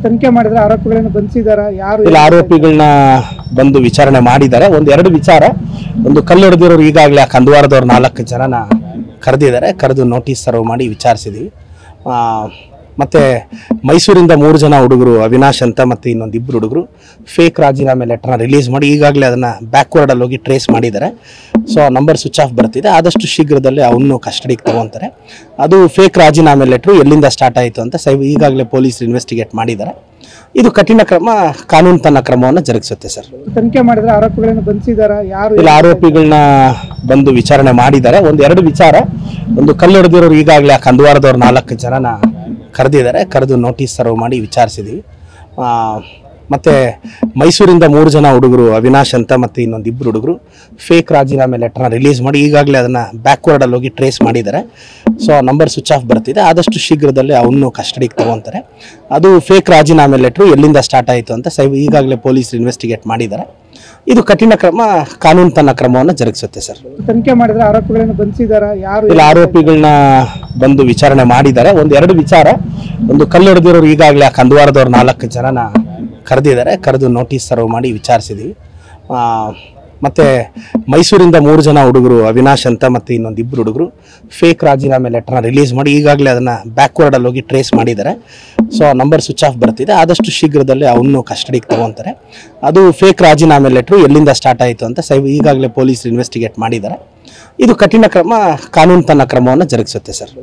ತನಿಖೆ ಮಾಡಿದ್ರೆ ಆರೋಪಿಗಳನ್ನು ಬಂಧಿಸಿದಾರ ಯಾರು ಇಲ್ಲ ಆರೋಪಿಗಳನ್ನ ಬಂದು ವಿಚಾರಣೆ ಮಾಡಿದ್ದಾರೆ ಎರಡು ವಿಚಾರ ಒಂದು ಕಲ್ಲೊಡೆದಿರೋರು ಈಗಾಗಲೇ ಕಂದವಾರದವ್ರು 4 ಜನನ ಕರೆದಿದ್ದಾರೆ ಕರೆದು ನೋಟಿಸ್ ಸರ್ವ್ ಮಾಡಿ ವಿಚಾರಿಸಿದೀವಿ ಮತ್ತೆ ಮೈಸೂರಿಂದ 3 ಜನ ಹುಡುಗರು ಅವಿನಾಶ್ ಅಂತ ಮತ್ತೆ ಇನ್ನೊಂದು 2 ಹುಡುಗರು ಫೇಕ್ ರಾಜೀನಾಮೆ ಲೆಟರ್ನ ರಿಲೀಸ್ ಮಾಡಿ ಈಗಾಗಲೇ ಅದನ್ನ ಬ್ಯಾಕ್ವರ್ಡ್ ಅಲ್ಲಿ ಹೋಗಿ ಟ್ರೇಸ್ ಮಾಡಿದ್ದಾರೆ ಸೊ ನಂಬರ್ ಸ್ವಿಚ್ ಆಫ್ ಬರ್ತಿದೆ ಆದಷ್ಟು ಶೀಘ್ರದಲ್ಲೇ ಅವನು ಕಸ್ಟಡಿಗೆ ತಗೊಂತಾರೆ ಅದು ಫೇಕ್ ರಾಜೀನಾಮೆ ಲೆಟರ್ ಎಲ್ಲಿಂದ ಸ್ಟಾರ್ಟ್ ಆಯಿತು ಅಂತ ಈಗಾಗಲೇ ಪೊಲೀಸ್ ಇನ್ವೆಸ್ಟಿಗೇಟ್ ಮಾಡಿದ್ದಾರೆ ಇದು ಕಠಿಣ ಕ್ರಮ ಕಾನೂನು ತನ್ನ ಕ್ರಮವನ್ನು ಜರುಗಿಸುತ್ತೆ ಸರ್ ತನಿಖೆ ಮಾಡಿದ್ರೆ ಆರೋಪಿಗಳನ್ನು ಬಂಧಿಸಿದಾರ ಯಾರು ಇಲ್ಲ ಆರೋಪಿಗಳನ್ನ ಬಂದು ವಿಚಾರಣೆ ಮಾಡಿದ್ದಾರೆ ಎರಡು ವಿಚಾರ ಒಂದು ಕಲ್ಲೊಡೆದಿರೋರು ಈಗಾಗಲೇ ಕಂದವಾರದವ್ರು 4 ಜನನ ಕರೆದಿದ್ದಾರೆ ಕರೆದು ನೋಟಿಸ್ ಸರ್ವ್ ಮಾಡಿ ವಿಚಾರಿಸಿದೀವಿ ಮತ್ತೆ ಮೈಸೂರಿಂದ 3 ಜನ ಹುಡುಗರು ಅವಿನಾಶ್ ಅಂತ ಮತ್ತೆ ಇನ್ನೊಂದು 2 ಹುಡುಗರು ಫೇಕ್ ರಾಜೀನಾಮೆ ಲೆಟರ್ನ ರಿಲೀಸ್ ಮಾಡಿ ಈಗಾಗಲೇ ಅದನ್ನ ಬ್ಯಾಕ್ವರ್ಡ್ ಅಲ್ಲಿ ಹೋಗಿ ಟ್ರೇಸ್ ಮಾಡಿದ್ದಾರೆ ಸೊ ನಂಬರ್ ಸ್ವಿಚ್ ಆಫ್ ಬರ್ತಿದೆ ಆದಷ್ಟು ಶೀಘ್ರದಲ್ಲೇ ಅವನು ಕಸ್ಟಡಿಗೆ ತಗೊಂತಾರೆ ಅದು ಫೇಕ್ ರಾಜೀನಾಮೆ ಲೆಟರ್ ಎಲ್ಲಿಂದ ಸ್ಟಾರ್ಟ್ ಆಯಿತು ಅಂತ ಈಗಾಗಲೇ ಪೊಲೀಸ್ ಇನ್ವೆಸ್ಟಿಗೇಟ್ ಮಾಡಿದ್ದಾರೆ ಇದು ಕಠಿಣ ಕ್ರಮ ಕಾನೂನು ತನ್ನ ಕ್ರಮವನ್ನು ಜರುಗಿಸುತ್ತೆ ಸರ್ ತನಿಖೆ ಮಾಡಿದ್ರೆ ಆರೋಪಿಗಳನ್ನು ಬಂಧಿಸಿದಾರ ಯಾರು ಇಲ್ಲ ಆರೋಪಿಗಳನ್ನ ಬಂದು ವಿಚಾರಣೆ ಮಾಡಿದ್ದಾರೆ ಎರಡು ವಿಚಾರ ಒಂದು ಕಲ್ಲೊಡೆದಿರೋರು ಈಗಾಗಲೇ ಕಂದವಾರದವ್ರು 4 ಜನನ ಕರೆದಿದ್ದಾರೆ ಕರೆದು ನೋಟಿಸ್ ಸರ್ವ್ ಮಾಡಿ ವಿಚಾರಿಸಿದೀವಿ ಮತ್ತೆ ಮೈಸೂರಿಂದ 3 ಜನ ಹುಡುಗರು ಅವಿನಾಶ್ ಅಂತ ಮತ್ತೆ ಇನ್ನೊಂದು 2 ಹುಡುಗರು ಫೇಕ್ ರಾಜೀನಾಮೆ ಲೆಟರ್ನ ರಿಲೀಸ್ ಮಾಡಿ ಈಗಾಗಲೇ ಅದನ್ನ ಬ್ಯಾಕ್ವರ್ಡ್ ಅಲ್ಲಿ ಹೋಗಿ ಟ್ರೇಸ್ ಮಾಡಿದ್ದಾರೆ ಸೊ ನಂಬರ್ ಸ್ವಿಚ್ ಆಫ್ ಬರ್ತಿದೆ ಆದಷ್ಟು ಶೀಘ್ರದಲ್ಲೇ ಅವನು ಕಸ್ಟಡಿಗೆ ತಗೊಂತಾರೆ ಅದು ಫೇಕ್ ರಾಜೀನಾಮೆ ಲೆಟರ್ ಎಲ್ಲಿಂದ ಸ್ಟಾರ್ಟ್ ಆಯಿತು ಅಂತ ಈಗಾಗಲೇ ಪೊಲೀಸ್ ಇನ್ವೆಸ್ಟಿಗೇಟ್ ಮಾಡಿದ್ದಾರೆ ಇದು ಕಠಿಣ ಕ್ರಮ ಕಾನೂನು ತನ್ನ ಕ್ರಮವನ್ನು ಜರುಗಿಸುತ್ತೆ ಸರ್